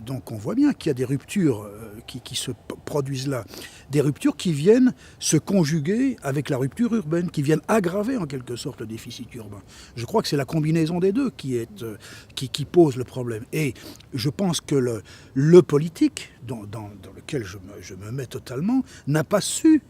Donc on voit bien qu'il y a des ruptures qui se produisent là, des ruptures qui viennent se conjuguer avec la rupture urbaine, qui viennent aggraver en quelque sorte le déficit urbain. Je crois que c'est la combinaison des deux qui pose le problème. Et je pense que le politique, dans lequel je me mets totalement, n'a pas su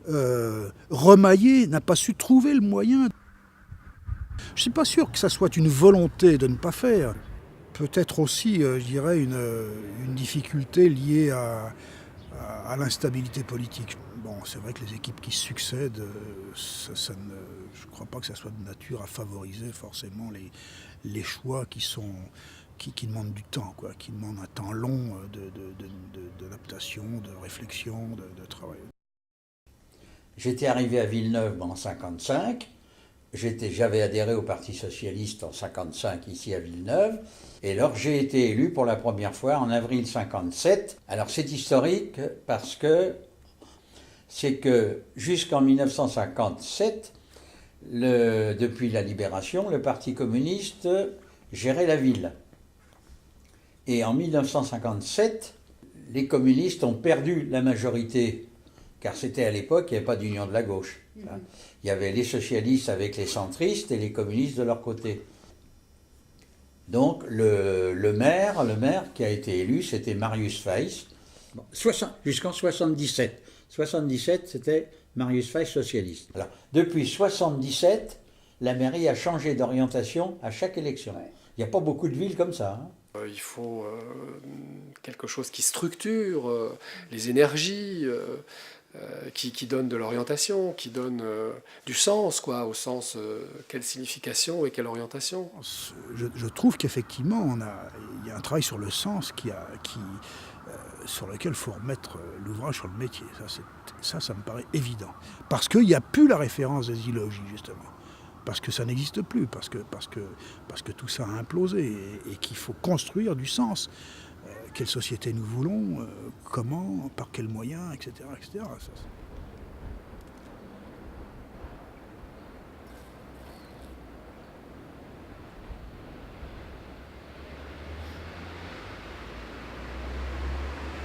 remailler, n'a pas su trouver le moyen. Je ne suis pas sûr que ça soit une volonté de ne pas faire. Peut-être aussi, je dirais, une difficulté liée à l'instabilité politique. Bon, c'est vrai que les équipes qui succèdent, je ne crois pas que ça soit de nature à favoriser forcément les choix qui demandent du temps, quoi, qui demandent un temps long d'adaptation, de réflexion, de travail. J'étais arrivé à Villeneuve en 1955. J'avais adhéré au Parti Socialiste en 1955 ici à Villeneuve. Et alors j'ai été élu pour la première fois en avril 1957. Alors c'est historique parce que c'est que jusqu'en 1957, depuis la libération, le Parti communiste gérait la ville. Et en 1957, les communistes ont perdu la majorité, car c'était à l'époque, il n'y avait pas d'union de la gauche. Il y avait les socialistes avec les centristes et les communistes de leur côté. Donc le maire qui a été élu, c'était Marius Feiss, jusqu'en 77. 77, c'était Marius Feiss socialiste. Alors, depuis 77, la mairie a changé d'orientation à chaque élection. Ouais. Il n'y a pas beaucoup de villes comme ça. Il faut quelque chose qui structure les énergies, qui donne de l'orientation, qui donne du sens, quoi, au sens quelle signification et quelle orientation. Je trouve qu'effectivement, il y a un travail sur le sens sur lequel il faut remettre l'ouvrage sur le métier. Ça me paraît évident. Parce qu'il n'y a plus la référence des idéologies, justement. Parce que ça n'existe plus, parce que tout ça a implosé et qu'il faut construire du sens. Quelle société nous voulons, comment, par quels moyens, etc. etc.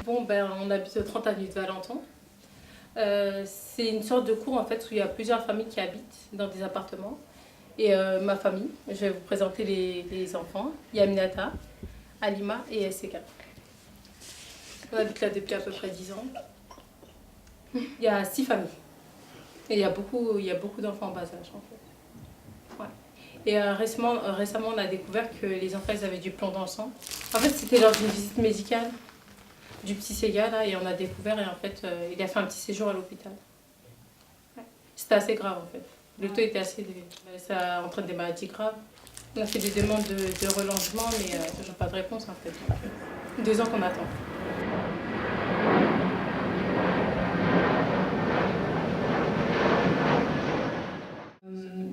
Bon, on habite au 30 avenue de Valenton. C'est une sorte de cour en fait, où il y a plusieurs familles qui habitent dans des appartements. Et ma famille, je vais vous présenter les enfants. Il y a Aminata, Alima et SK. On habite là depuis à peu près 10 ans. Il y a 6 familles. Et il y a beaucoup d'enfants en bas âge en fait. Ouais. Et récemment, on a découvert que les enfants ils avaient du plomb dans le sang. En fait, c'était lors d'une visite médicale du petit Sega là, et on a découvert et en fait, il a fait un petit séjour à l'hôpital. Ouais. C'était assez grave en fait. Le taux était assez élevé. Ça entraîne des maladies graves. On a fait des demandes de relangement, mais toujours pas de réponse en fait. Donc, 2 ans qu'on attend.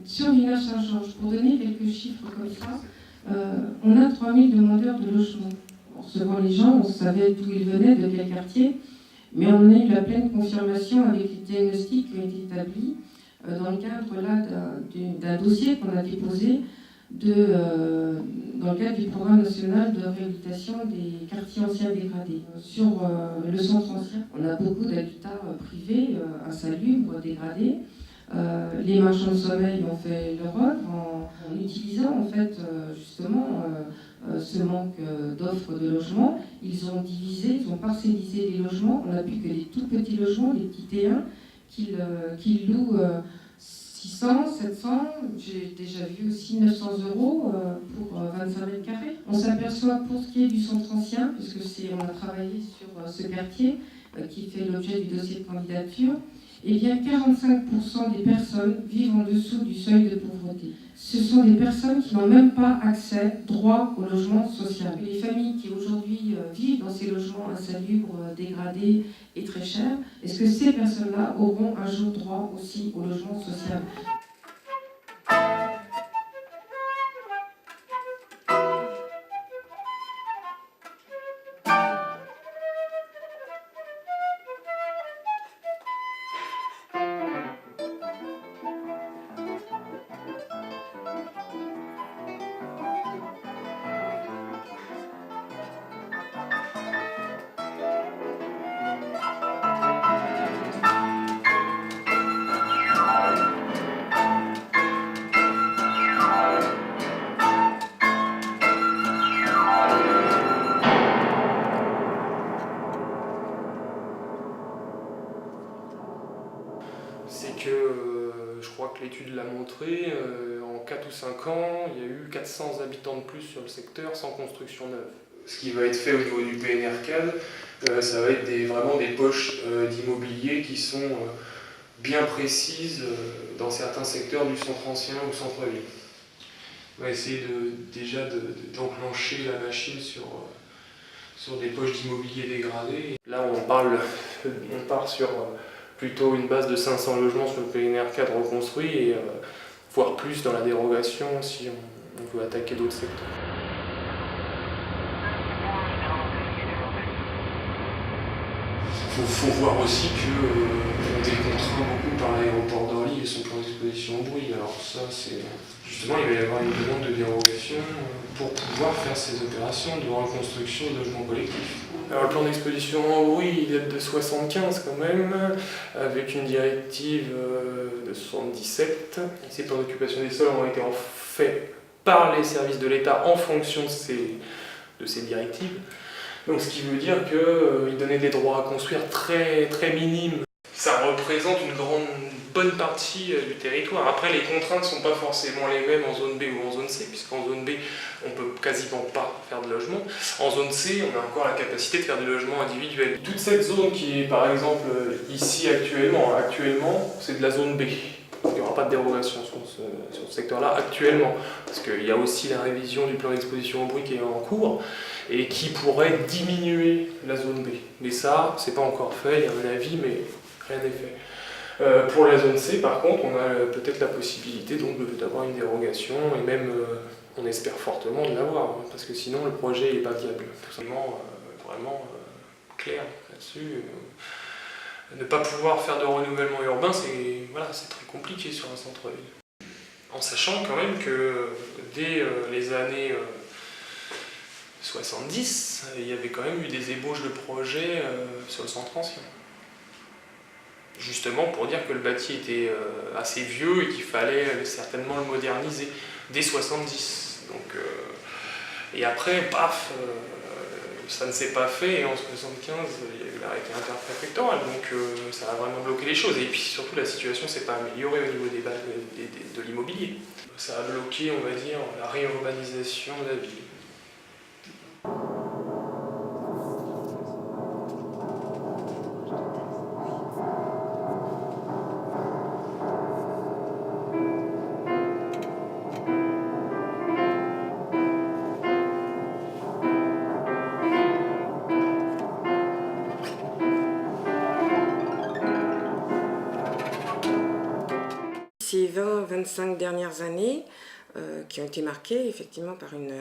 Sur Village Saint-Georges, pour donner quelques chiffres comme ça, on a 3000 demandeurs de logement. En recevant les gens, on savait d'où ils venaient, de quel quartier, mais on a eu la pleine confirmation avec les diagnostics qui ont été établis dans le cadre là, d'un dossier qu'on a déposé dans le cadre du programme national de réhabilitation des quartiers anciens dégradés. Sur le centre ancien, on a beaucoup d'habitats privés, insalubres, dégradés. Les marchands de sommeil ont fait leur œuvre en utilisant en fait justement ce manque d'offres de logements. Ils ont divisé, ils ont parcellisé les logements. On n'a plus que les tout petits logements, les petits T1, qu'ils louent 600, 700, j'ai déjà vu aussi 900 € pour 25 mètres carrés. On s'aperçoit pour ce qui est du centre ancien, puisque on a travaillé sur ce quartier qui fait l'objet du dossier de candidature, eh bien 45% des personnes vivent en dessous du seuil de pauvreté. Ce sont des personnes qui n'ont même pas accès droit au logement social. Les familles qui aujourd'hui vivent dans ces logements insalubres, dégradés et très chers, est-ce que ces personnes-là auront un jour droit aussi au logement social ? l'étude l'a montré, en 4 ou 5 ans, il y a eu 400 habitants de plus sur le secteur sans construction neuve. Ce qui va être fait au niveau du PNR-CAD, ça va être vraiment des poches d'immobilier qui sont bien précises dans certains secteurs du centre ancien ou centre-ville. On va essayer déjà d'enclencher la machine sur des poches d'immobilier dégradées. Là, on part sur plutôt une base de 500 logements sur le PNR-CAD reconstruit et voire plus dans la dérogation si on veut attaquer d'autres secteurs. Il faut voir aussi qu'on est contraint beaucoup par l'aéroport d'Orly et son plan d'exposition au bruit. Alors ça, c'est justement, il va y avoir une demande de dérogation pour pouvoir faire ces opérations de reconstruction de logements collectifs. Alors le plan d'exposition au bruit, il date de 75 quand même, avec une directive de 77. Ces plans d'occupation des sols ont été faits par les services de l'État en fonction de ces directives. Donc ce qui veut dire qu'ils donnaient des droits à construire très, très minimes. Ça représente une bonne partie du territoire. Après, les contraintes ne sont pas forcément les mêmes en zone B ou en zone C, puisqu'en zone B, on ne peut quasiment pas faire de logement. En zone C, on a encore la capacité de faire des logements individuels. Toute cette zone qui est, par exemple, ici actuellement, c'est de la zone B. Il n'y aura pas de dérogation sur ce secteur-là actuellement, parce qu'il y a aussi la révision du plan d'exposition au bruit qui est en cours, et qui pourrait diminuer la zone B. Mais ça, c'est pas encore fait, il y a un avis, mais rien n'est fait. Pour la zone C, par contre, on a peut-être la possibilité d'avoir une dérogation, et même, on espère fortement de l'avoir, hein, parce que sinon le projet n'est pas viable. Tout simplement, vraiment clair là-dessus. Ne pas pouvoir faire de renouvellement urbain, c'est très compliqué sur un centre-ville. En sachant quand même que dès les années 70, il y avait quand même eu des ébauches de projets sur le centre ancien. Justement pour dire que le bâti était assez vieux et qu'il fallait certainement le moderniser dès 70. Donc, et après, paf, ça ne s'est pas fait et en 75, il y a eu l'arrêté interpréfectoral, donc ça a vraiment bloqué les choses. Et puis surtout, la situation ne s'est pas améliorée au niveau de l'immobilier. Ça a bloqué, on va dire, la réurbanisation de la ville. Ces 20-25 dernières années, qui ont été marquées effectivement par une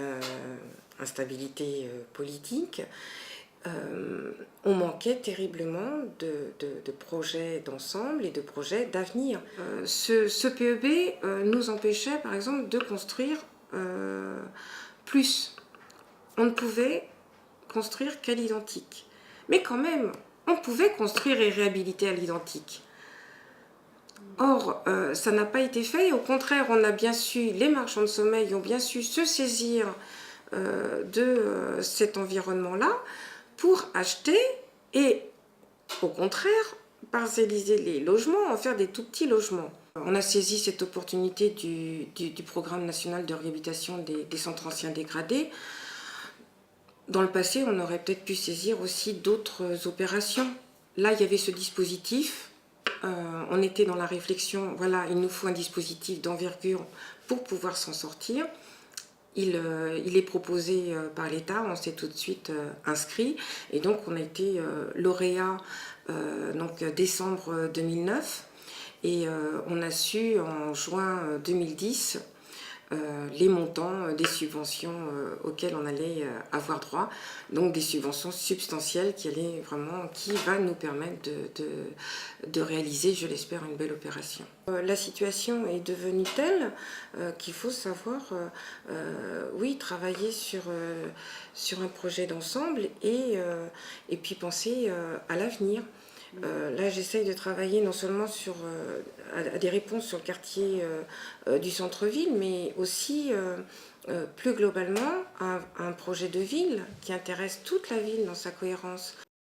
instabilité politique, on manquait terriblement de projets d'ensemble et de projets d'avenir. Ce PEB nous empêchait par exemple de construire plus. On ne pouvait construire qu'à l'identique. Mais quand même, on pouvait construire et réhabiliter à l'identique. Or, ça n'a pas été fait. Au contraire, on a bien su, les marchands de sommeil ont bien su se saisir de cet environnement-là pour acheter et, au contraire, parcelliser les logements, en faire des tout petits logements. On a saisi cette opportunité du programme national de réhabilitation des centres anciens dégradés. Dans le passé, on aurait peut-être pu saisir aussi d'autres opérations. Là, il y avait ce dispositif. On était dans la réflexion, voilà, il nous faut un dispositif d'envergure pour pouvoir s'en sortir. Il est proposé par l'État, on s'est tout de suite inscrit et donc on a été lauréat donc décembre 2009 et on a su en juin 2010 les montants des subventions auxquelles on allait avoir droit, donc des subventions substantielles qui va nous permettre de réaliser, je l'espère, une belle opération. La situation est devenue telle qu'il faut savoir, oui, travailler sur un projet d'ensemble et puis penser à l'avenir. Là, j'essaye de travailler non seulement à des réponses sur le quartier du centre-ville, mais aussi plus globalement à un projet de ville qui intéresse toute la ville dans sa cohérence.